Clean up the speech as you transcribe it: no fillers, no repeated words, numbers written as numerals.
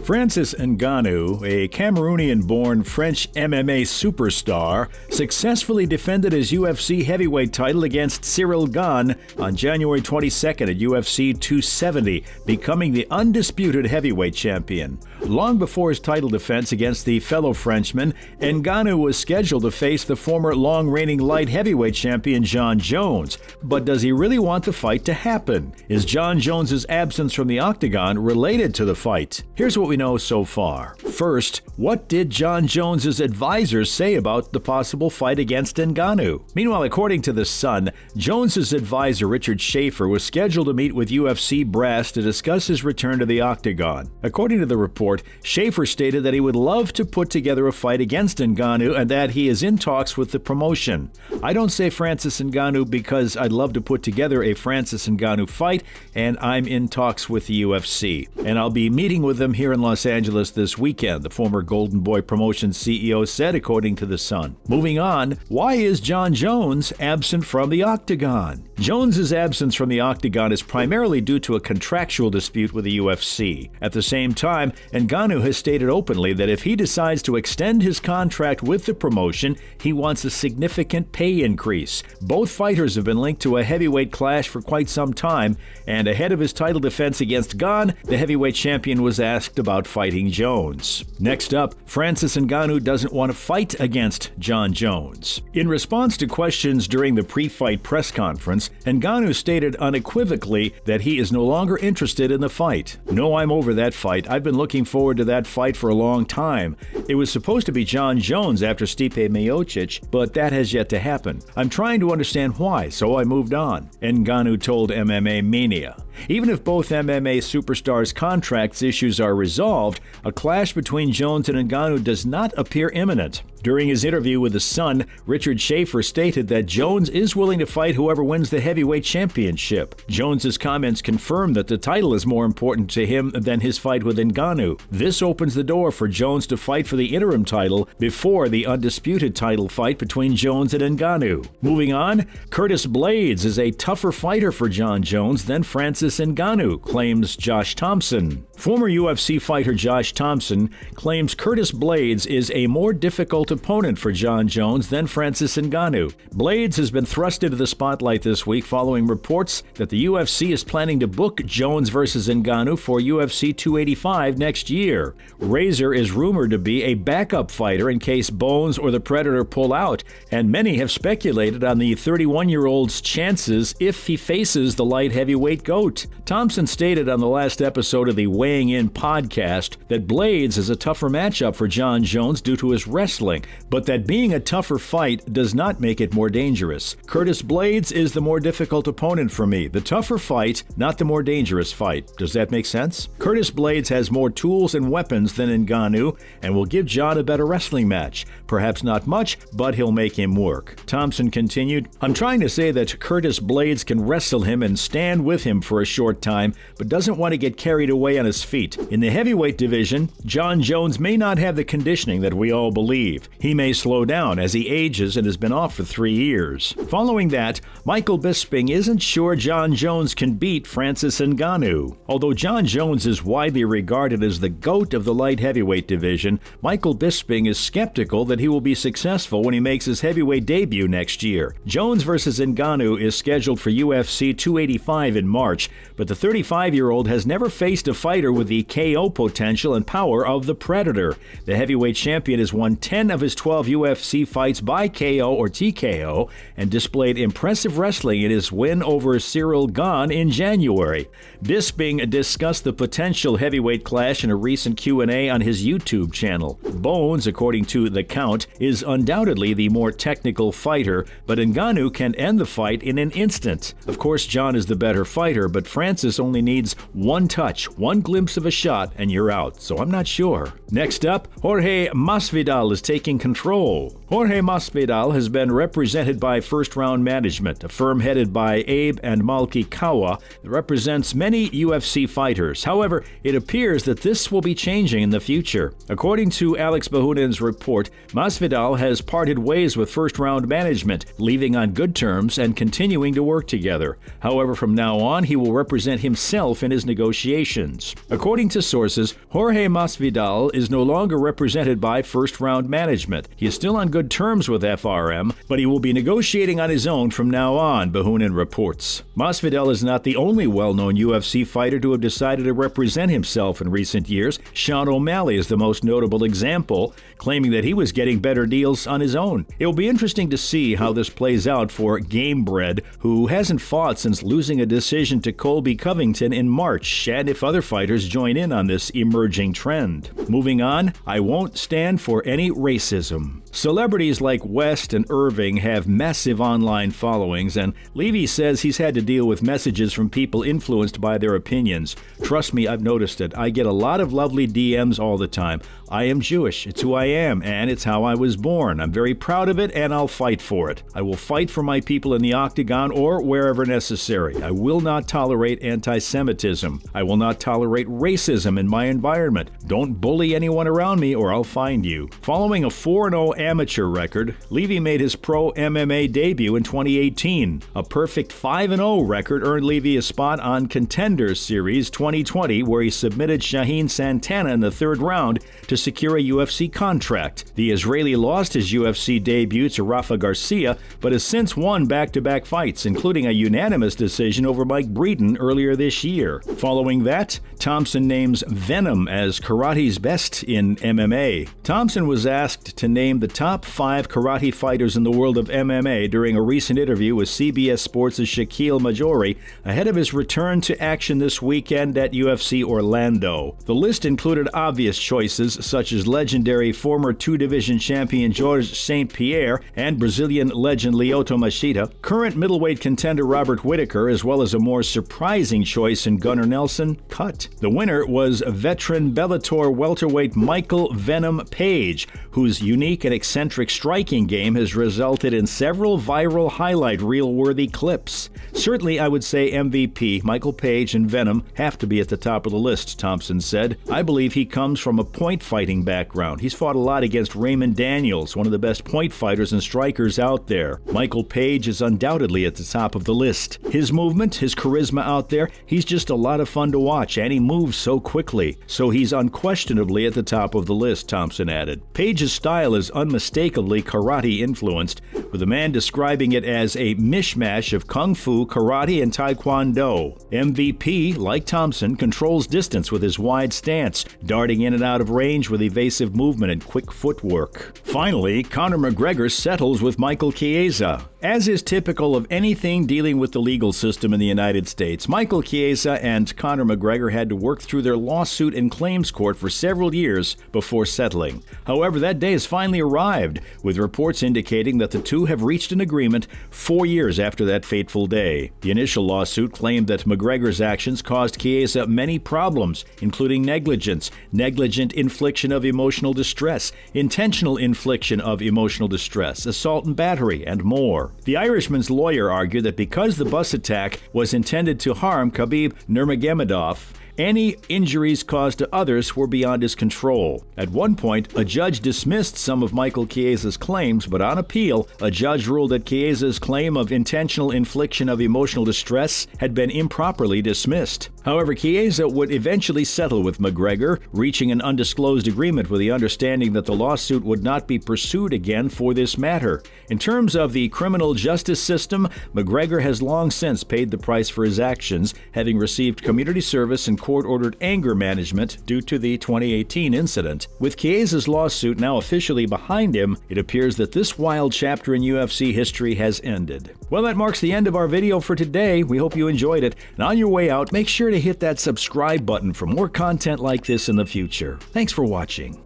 Francis Ngannou, a Cameroonian-born French MMA superstar, successfully defended his UFC heavyweight title against Cyril Gane on January 22nd at UFC 270, becoming the undisputed heavyweight champion. Long before his title defense against the fellow Frenchman, Ngannou was scheduled to face the former long-reigning light heavyweight champion Jon Jones. But does he really want the fight to happen? Is Jon Jones's absence from the octagon related to the fight? Here's what we know so far. First, what did Jon Jones's advisors say about the possible fight against Ngannou? Meanwhile, according to The Sun, Jones's advisor Richard Schaefer was scheduled to meet with UFC brass to discuss his return to the octagon. According to the report, Schaefer stated that he would love to put together a fight against Ngannou and that he is in talks with the promotion. I don't say Francis Ngannou because I'd love to put together a Francis Ngannou fight, and I'm in talks with the UFC. And I'll be meeting with them here in Los Angeles this weekend, the former Golden Boy Promotions CEO said, according to The Sun. Moving on, why is Jon Jones absent from the octagon? Jones's absence from the octagon is primarily due to a contractual dispute with the UFC. At the same time, Ngannou has stated openly that if he decides to extend his contract with the promotion, he wants a significant pay increase. Both fighters have been linked to a heavyweight clash for quite some time, and ahead of his title defense against Gane, the heavyweight champion was asked about fighting Jones. Next up, Francis Ngannou doesn't want to fight against Jon Jones. In response to questions during the pre-fight press conference, Ngannou stated unequivocally that he is no longer interested in the fight. "No, I'm over that fight. I've been looking forward to that fight for a long time. It was supposed to be Jon Jones after Stipe Miocic, but that has yet to happen. I'm trying to understand why, so I moved on," Ngannou told MMA Mania. Even if both MMA superstars' contracts issues are resolved, a clash between Jones and Ngannou does not appear imminent. During his interview with The Sun, Richard Schaefer stated that Jones is willing to fight whoever wins the heavyweight championship. Jones's comments confirm that the title is more important to him than his fight with Ngannou. This opens the door for Jones to fight for the interim title before the undisputed title fight between Jones and Ngannou. Moving on, Curtis Blaydes is a tougher fighter for Jon Jones than Francis Ngannou, claims Josh Thompson. Former UFC fighter Josh Thompson claims Curtis Blaydes is a more difficult opponent for Jon Jones than Francis Ngannou. Blaydes has been thrust into the spotlight this week following reports that the UFC is planning to book Jones versus Ngannou for UFC 285 next year. Razor is rumored to be a backup fighter in case Bones or the Predator pull out, and many have speculated on the 31-year-old's chances if he faces the light heavyweight GOAT. Thompson stated on the last episode of the Weighing In podcast that Blaydes is a tougher matchup for Jon Jones due to his wrestling, but that being a tougher fight does not make it more dangerous. Curtis Blaydes is the more difficult opponent for me. The tougher fight, not the more dangerous fight. Does that make sense? Curtis Blaydes has more tools and weapons than Ngannou and will give Jon a better wrestling match. Perhaps not much, but he'll make him work. Thompson continued, "I'm trying to say that Curtis Blaydes can wrestle him and stand with him for a short time, but doesn't want to get carried away on his feet. In the heavyweight division, Jon Jones may not have the conditioning that we all believe. He may slow down as he ages and has been off for 3 years." Following that, Michael Bisping isn't sure Jon Jones can beat Francis Ngannou. Although Jon Jones is widely regarded as the GOAT of the light heavyweight division, Michael Bisping is skeptical that he will be successful when he makes his heavyweight debut next year. Jones versus Ngannou is scheduled for UFC 285 in March, but the 35-year-old has never faced a fighter with the KO potential and power of the Predator. The heavyweight champion has won 10 of his 12 UFC fights by KO or TKO and displayed impressive wrestling in his win over Cyril Gane in January. Bisping discussed the potential heavyweight clash in a recent Q&A on his YouTube channel. Bones, according to The Count, is undoubtedly the more technical fighter, but Ngannou can end the fight in an instant. Of course, Jon is the better fighter, but Francis only needs one touch, one glimpse of a shot, and you're out, so I'm not sure. Next up, Jorge Masvidal is taking control. Jorge Masvidal has been represented by First Round Management, a firm headed by Abe and Malki Kawa that represents many UFC fighters. However, it appears that this will be changing in the future. According to Alex Bahunen's report, Masvidal has parted ways with First Round Management, leaving on good terms and continuing to work together. However, from now on, he will represent himself in his negotiations. According to sources, Jorge Masvidal is no longer represented by First Round Management. He is still on good terms with FRM, but he will be negotiating on his own from now on, Bahunen reports. Masvidal is not the only well-known UFC fighter to have decided to represent himself in recent years. Sean O'Malley is the most notable example, claiming that he was getting better deals on his own. It will be interesting to see how this plays out for Gamebred, who hasn't fought since losing a decision to Colby Covington in March, and if other fighters join in on this emerging trend. Moving on, I won't stand for any racism. Celebrities like West and Irving have massive online followings, and Levy says he's had to deal with messages from people influenced by their opinions. Trust me, I've noticed it. I get a lot of lovely DMs all the time. I am Jewish. It's who I am, and it's how I was born. I'm very proud of it, and I'll fight for it. I will fight for my people in the octagon or wherever necessary. I will not tolerate anti-Semitism. I will not tolerate racism in my environment. Don't bully anyone around me or I'll find you. Following a 4-0 amateur record, Levy made his pro MMA debut in 2018. A perfect 5-0 record earned Levy a spot on Contenders Series 2020, where he submitted Shaheen Santana in the third round to secure a UFC contract. The Israeli lost his UFC debut to Rafa Garcia, but has since won back-to-back fights, including a unanimous decision over Mike Breeden earlier this year. Following that, Thompson names Venom as karate's best in MMA. Thompson was asked to name the top 5 karate fighters in the world of MMA during a recent interview with CBS Sports' Shaquille Majori ahead of his return to action this weekend at UFC Orlando. The list included obvious choices such as legendary former 2-division champion Georges St. Pierre and Brazilian legend Lyoto Machida, current middleweight contender Robert Whittaker, as well as a more surprising choice in Gunnar Nelson cut. The winner was veteran Bellator welterweight Michael Venom Page, whose unique and eccentric striking game has resulted in several viral highlight reel-worthy clips. Certainly, I would say MVP, Michael Page and Venom have to be at the top of the list, Thompson said. I believe he comes from a point fighting background. He's fought a lot against Raymond Daniels, one of the best point fighters and strikers out there. Michael Page is undoubtedly at the top of the list. His movement, his charisma out there, he's just a lot of fun to watch, and he moves so quickly. So he's unquestionably at the top of the list, Thompson added. Page's style is unmistakably karate-influenced, with the man describing it as a mishmash of kung fu, karate, and taekwondo. MVP, like Thompson, controls distance with his wide stance, darting in and out of range with evasive movement and quick footwork. Finally, Conor McGregor settles with Michael Chiesa. As is typical of anything dealing with the legal system in the United States, Michael Chiesa and Conor McGregor had to work through their lawsuit in claims court for several years before settling. However, that day has finally arrived, with reports indicating that the two have reached an agreement 4 years after that fateful day. The initial lawsuit claimed that McGregor's actions caused Chiesa many problems, including negligence, negligent infliction of emotional distress, intentional infliction of emotional distress, assault and battery, and more. The Irishman's lawyer argued that because the bus attack was intended to harm Khabib Nurmagomedov, any injuries caused to others were beyond his control. At one point, a judge dismissed some of Michael Chiesa's claims, but on appeal, a judge ruled that Chiesa's claim of intentional infliction of emotional distress had been improperly dismissed. However, Chiesa would eventually settle with McGregor, reaching an undisclosed agreement with the understanding that the lawsuit would not be pursued again for this matter. In terms of the criminal justice system, McGregor has long since paid the price for his actions, having received community service and court-ordered anger management due to the 2018 incident. With Chiesa's lawsuit now officially behind him, it appears that this wild chapter in UFC history has ended. Well, that marks the end of our video for today. We hope you enjoyed it. And on your way out, make sure to hit that subscribe button for more content like this in the future. Thanks for watching.